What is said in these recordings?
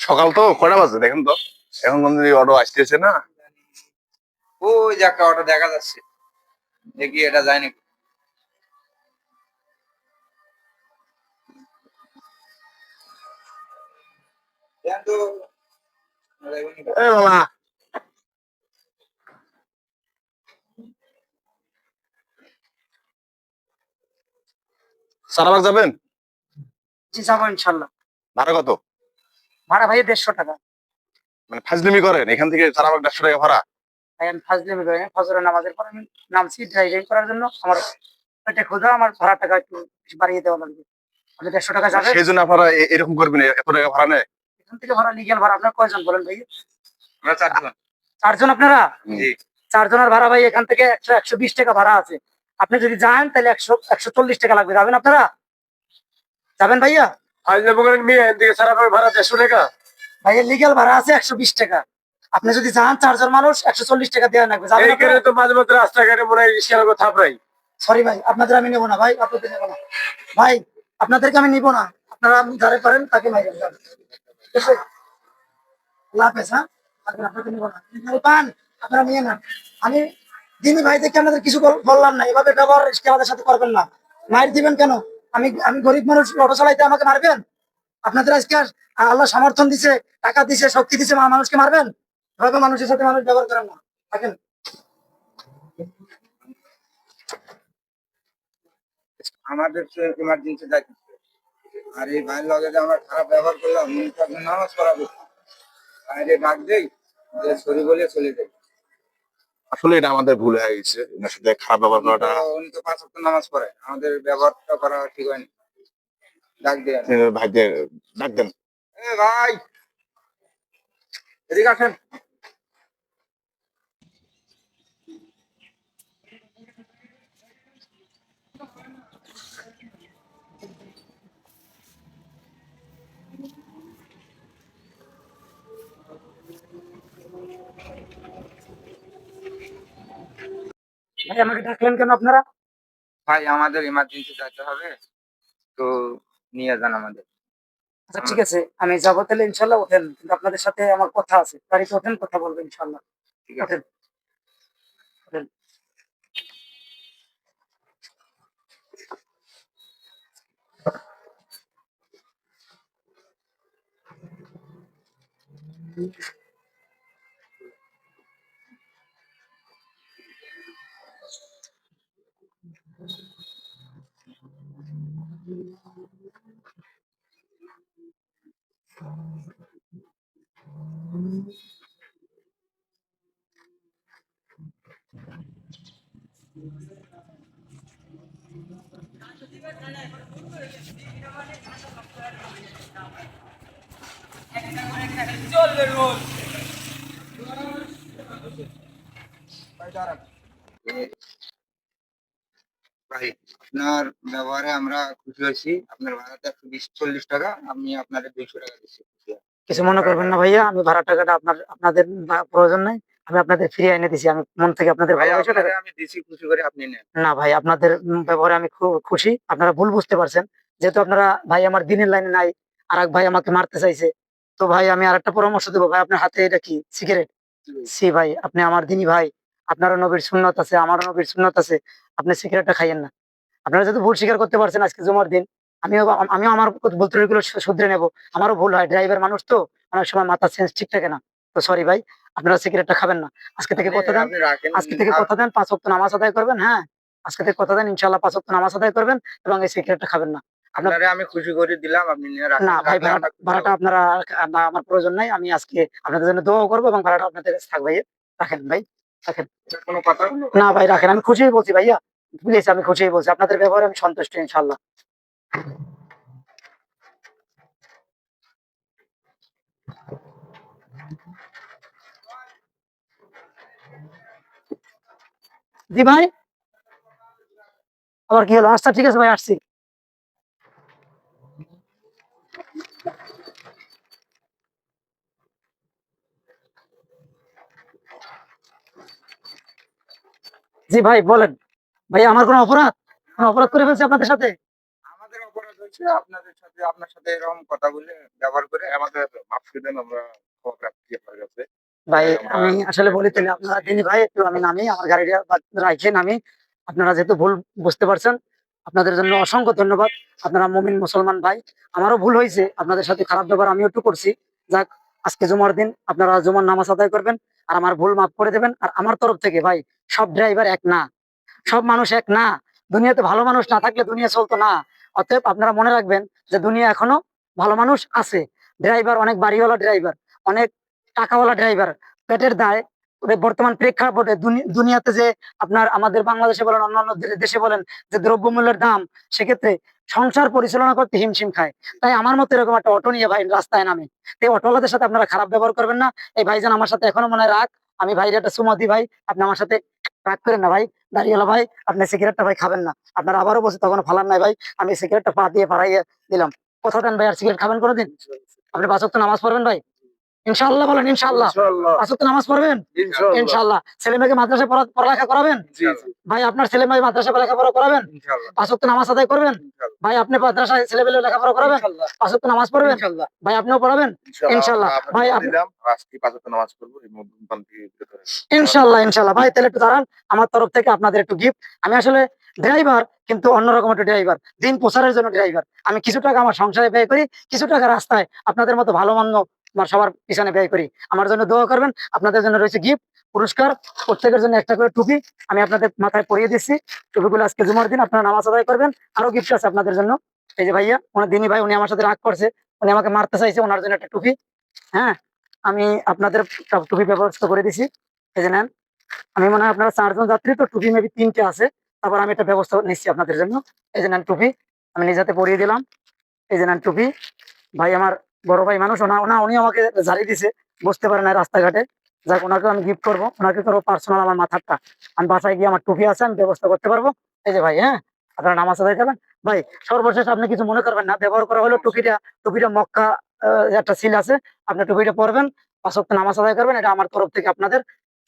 সকাল তো কয়টা বাজে দেখেন তো, এখন কোন অটো আসতেছে না। ওই যে একটা অটো দেখা যাচ্ছে, দেখি এটা যায় নাকি। দেন তো। এ মামা, সারাবাগ যাবেন? জি যাবো ইনশাল্লাহ। ভাড়া কত? ভাড়া ভাই 150 টাকা। মানে ফাজলিমি করেন? এখান থেকে সারাবাগ 150 টাকা ভাড়া? ভাই আমি ফাজলামি করি না, ফজরের নামাজের পর আমি নামছি ড্রাইভিং করার জন্য। আমার পেটে ক্ষুধা, আমার ভাড়া টাকা একটু বেশি বাড়িয়ে দেওয়া লাগবে। আপনি 150 টাকা যাবেন? সেই জন্য আপনারা এরকম করবেন, এত টাকা ভাড়া নেয়? এখান থেকে ভাড়া লিগ্যাল ভাড়া। আপনার কয়জন বলেন ভাই? আমরা 4 জন। 4 জন আপনারা? জি। 4 জনের ভাড়া ভাই এখান থেকে 120 টাকা ভাড়া আছে। আপনি যদি যান তাহলে 140 টাকা লাগবে। যাবেন আপনারা? যাবেন ভাইয়া? ভাড়া 150 টাকা? ভাইয়া লিগ্যাল ভাড়া আছে 120 টাকা। আপনি যদি যান 4 জন মানুষ 140 টাকা দেওয়া লাগবে। যাবেন আপনারা? তো মাঝে মধ্যে রাস্তাঘাটে মনে হয় রিক্সার কথা থাপড়াই। সরি ভাই, আপনাদের আমি নেবো না ভাই, আপনাদের নেবো না ভাই, আপনাদেরকে আমি নিবো না। আপনারা যারা পারেন তাকে মাইরেন। ঠিক আছে? আল্লাহ হাফেজ। হ্যাঁ, আপনাদের নিবো না। আপনারা পান, আপনারা নিয়ে নেন। আমি দিনী ভাই দেখে আপনাদের কিছু বললাম না। এভাবে ব্যবহার আমাদের সাথে করবেন না। মাইর দিবেন কেন? আমি গরিব মানুষ, অটো চালাইতে আমাকে মারবেন? আপনাদের আজকে আল্লাহ সমর্থন দিছে, টাকা দিছে, শক্তি দিছে, মানুষকে মারবেন? এভাবে মানুষের সাথে মানুষ ব্যবহার করেন না। থাকেন। আমাদের তো ইমার্জেন্সি যাইতে হবে। আর এই ভাইয়ের লগে যে আমরা খারাপ ব্যবহার করলাম, উনি তো একজন নামাজ পড়াবে, বাইরে ডাক দেই যে সরি বলে চলে যাই। আসলে এটা আমাদের ভুল হয়ে গেছে, এনার সাথে খারাপ ব্যবহার করাটা। উনি তো 5 ওয়াক্ত নামাজ পড়ে, আমাদের ব্যবহারটা করা ঠিক হয়নি। ডাক দেয় ভাইদের ডাক দেন। এ ভাই, এদিকে আসেন। ভাই আমাকে ডাকলেন কেন আপনারা? ভাই আমাদের ইমার্জেন্সি যাইতে হবে, তো নিয়ে যান আমাদের। আচ্ছা ঠিক আছে, আমি যাবো তাহলে ইনশাল্লাহ। ওঠেন, কিন্তু আপনাদের সাথে আমার কথা আছে। গাড়িতে ওঠেন, কথা বলবো ইনশাল্লাহ। ঠিক আছে। ওঠেন, ওঠেন। ভাই আপনার ব্যবহারে আমরা খুশি হয়েছি। আপনার ভাড়াতে 140 টাকা, আমি আপনাদের 200 টাকা দিচ্ছি। কিছু মনে করবেন না ভাইয়া, আমি ভাড়া টাকাটা আপনাদের প্রয়োজন নাই। আমি আপনাদের ফিরিয়ে এনে দিছি। আমি মন থেকে আপনাদের ভাই ভালোবাসা আপনারে আমি দিছি খুশি করে, আপনি নেন। না ভাই, আপনাদের ব্যবহারে আমি খুব খুশি। আপনারা ভুল বুঝতে পারছেন। যেহেতু আপনারা ভাই আমার দিনের লাইনে নাই, আর এক ভাই আমাকে মারতে চাইছে। তো ভাই আমি আরেকটা পরামর্শ দেবো ভাই, আপনার হাতে এটা কি সিগারেট? সি ভাই, আপনি আমার দিনী ভাই, আপনারও নবীর সুন্নত আছে, আমারও নবীর সুন্নত আছে। আপনি সিগারেটটা খাইয়েন না। আপনারা যেহেতু ভুল স্বীকার করতে পারছেন, আজকে জুমার দিন, আমিও আমার ভুল ত্রুটিগুলো শুধরে নেবো। আমারও ভুল হয়, ড্রাইভার মানুষ তো, অনেক সময় মাথার সেন্স ঠিক থাকে না। তো সরি ভাই, আপনারা সিগারেটটা খাবেন না। আজকে থেকে কথা দেন, আপনি রাখেন। আজকে থেকে কথা দেন 5 ওয়াক্ত নামাজ আদায় করবেন। হ্যাঁ, আজকে থেকে কথা দেন ইনশাল্লাহ 5 ওয়াক্ত নামাজ আদায় করবেন, এবং এই সিগারেটটা খাবেন না। আপনার আপনারে আমি খুশি করে দিলাম, আপনি নিয়ে রাখেন। না ভাই, রাখলে আমরা খুশি ভাড়াটা হব। আপনারা আমার প্রয়োজন নাই। আমি আজকে আপনাদের জন্য দোয়া করবো, এবং ভাড়াটা আপনাদের কাছে থাকবে। রাখেন ভাই, রাখেন। এর কোনো কথা? না ভাই রাখেন, আমি খুশি বলছি ভাইয়া, প্লিজ, আমি খুশি বলছি। আপনাদের ব্যবহারে আমি সন্তুষ্ট ইনশাল্লাহ। জি ভাই, আবার কি হলো? আচ্ছা ঠিক আছে ভাই, আসছি। জি ভাই বলেন। ভাই আমার কোনো অপরাধ করে ফেলছি আপনাদের সাথে? আমাদের অপরাধ হয়েছে হচ্ছে আপনার সাথে এরকম কথা বলে ব্যবহার করে আমাদের মাফ করে দেন, আমরা ক্ষমা প্রার্থী আপনার কাছে। ভাই আমরা আমি আসলে বলি তাহলে আপনারা দিনী ভাই একটু আমি নামি আমার গাড়িটা রাখে নামি। আপনারা যেহেতু ভুল বুঝতে পারছেন, আপনাদের জন্য অসংখ্য ধন্যবাদ। আপনারা মুমিন মুসলমান ভাই, আমারও ভুল হয়েছে, আপনাদের সাথে খারাপ ব্যবহার আমিও একটু করছি। যাক, আজকে জুমার দিন, আপনারা জুমার নামাজ আদায় করবেন আর আমার ভুল মাফ করে দেবেন। আর আমার তরফ থেকে ভাই, সব ড্রাইভার এক না, সব মানুষ এক না। দুনিয়াতে ভালো মানুষ না থাকলে দুনিয়া চলতো না। অতএব আপনারা মনে রাখবেন যে দুনিয়া এখনো ভালো মানুষ আছে। ড্রাইভার অনেক বাড়িওয়ালা ড্রাইভার, অনেক টাকাওয়ালা ড্রাইভার, পেটের দায় বর্তমান প্রেক্ষাপটে দুনিয়াতে যে আপনার আমাদের বাংলাদেশে বলেন অন্যান্য দেশে বলেন যে দ্রব্যমূল্যের দাম, সেক্ষেত্রে সংসার পরিচালনা করতে হিমশিম খায়। তাই আমার মতো এরকম একটা অটো নিয়ে ভাই রাস্তায় নামে, এই অটোওয়ালাদের সাথে আপনারা খারাপ ব্যবহার করবেন না। এই ভাইজান আমার সাথে এখনো মনে হয় রাগ, আমি ভাইয়ের একটা সুমতি ভাই, আপনি আমার সাথে রাগ করেন না ভাই। দাঁড়িয়েলা ভাই, আপনি সিগারেটটা ভাই খাবেন না, আপনার আবারও বসে তখন ফালান নাই ভাই, আমি সিগারেটটা পা দিয়ে ফাড়াইয়ে দিলাম। কথা দেন ভাই, আর সিগারেট খাবেন কোনোদিন? আপনি 5 ওয়াক্ত নামাজ পড়বেন ভাই? ইনশাআল্লাহ বলেন ইনশাআল্লাহ। ইনশাআল্লাহ। 5 ওয়াক্ত নামাজ পড়বেন ইনশাআল্লাহ। ইনশাআল্লাহ। ছেলে মেয়েকে মাদ্রাসায় পড়ালেখা করাবেন জি জি। ভাই? আপনার ছেলে মেয়ে মাদ্রাসায় লেখাপড়া করাবেন? ইনশাআল্লাহ 5 ওয়াক্ত নামাজ আদায় করবেন ভাই? আপনি মাদ্রাসায় ছেলেপেলে লেখাপড়া করাবেন? 5 ওয়াক্ত নামাজ পড়বেন ভাই? আপনিও পড়াবেন ইনশাআল্লাহ ভাই? আপনি দিলাম আজকে 5 ওয়াক্ত নামাজ পড়বো এই মধ্যম থেকে বিরত হয়ে। ইনশাআল্লাহ ইনশাআল্লাহ ভাই, তাহলে একটু দাঁড়ান, আমার তরফ থেকে আপনাদের একটু গিফট। আমি আসলে ড্রাইভার, কিন্তু অন্যরকম একটা ড্রাইভার, দিন প্রচারের জন্য ড্রাইভার। আমি কিছু টাকা আমার সংসারে ব্যয় করি, কিছু টাকা রাস্তায় আপনাদের মতো ভালো মন্দ বা সবার পিছনে ব্যয় করি। আমার জন্য দোয়া করবেন। আপনাদের জন্য রয়েছে গিফট, পুরস্কার, প্রত্যেকের জন্য একটা করে টুপি আমি আপনাদের মাথায় পরিয়ে দিচ্ছি। টুপিগুলো আজকে জুমার দিন আপনারা নামাজ আদায় করবেন। আরো গিফট আছে আপনাদের জন্য। এই যে ভাইয়া, উনি দিনী ভাই, উনি আমার সাথে রাগ করছে, উনি আমাকে মারতে চাইছে, ওনার জন্য একটা টুপি। হ্যাঁ, আমি আপনাদের সব টুপি ব্যবস্থা করে দিছি, এই যে নেন। আমি মনে হয় আপনারা 4 জন যাত্রী, তো টুপি মেবি 3টে আছে, তারপর আমি একটা ব্যবস্থা নিচ্ছি আপনাদের জন্য। এই যে নেন টুপি, আমি নিজ হাতে পরিয়ে দিলাম। এই যে নেন টুপি। ভাই আমার বড় ভাই মানুষ, উনি আমাকে ঝাড়ি দিছে, বুঝতে পারে না রাস্তাঘাটে। যাক, ওনাকে আমি গিফট করবো, ওনাকে করবো পার্সোনাল আমার মাথারটা। আমি বাসায় গিয়ে আমার টুপি আছে, আমি ব্যবস্থা করতে পারবো। এই যে ভাই, হ্যাঁ, আপনারা নামাজ আদায় করবেন ভাই। সর্বশেষ আপনি কিছু মনে করবেন না, ব্যবহার করা হলো টুপিটা। টুপিটা মক্কা একটা সিল আছে, আপনি টুপিটা পরবেন, 5 ওয়াক্ত নামাজ আদায় করবেন, এটা আমার তরফ থেকে আপনাদের।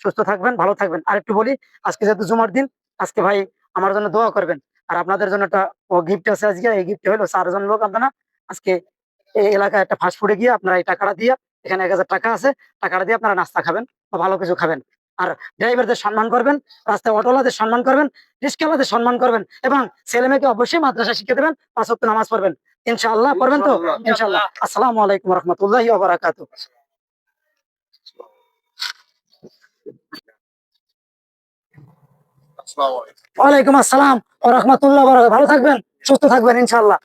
সুস্থ থাকবেন, ভালো থাকবেন। আর একটু বলি, আজকে যেহেতু জুমার দিন, আজকে ভাই আমার জন্য দোয়া করবেন। আর আপনাদের জন্য একটা গিফট আছে আজকে। এই গিফট হলো 4 জন লোক আপনারা আজকে এই এলাকায় একটা ফাস্ট ফুডে গিয়ে আপনারা এই টাকাটা দিয়ে, এখানে 1000 টাকা আছে, টাকাটা দিয়ে আপনারা নাস্তা খাবেন বা ভালো কিছু খাবেন। আর ড্রাইভারদের সম্মান করবেন, রাস্তায় অটোওয়ালাদের সম্মান করবেন, রিস্কাওয়ালাদের সম্মান করবেন, এবং ছেলে মেয়েকে অবশ্যই মাদ্রাসা শিখে দেবেন, 5 ওয়াক্ত নামাজ পড়বেন। ইনশাআল্লাহ পড়বেন তো? ইনশাআল্লাহ। আসসালামু আলাইকুম রহমতুল্লাহি ওয়া বারাকাতুহু। আসসালামু আলাইকুম। ওয়ালাইকুম আসসালাম ওয়া রাহমাতুল্লাহি ওয়া বারাকাতুহু। ভালো থাকবেন, সুস্থ থাকবেন ইনশাআল্লাহ।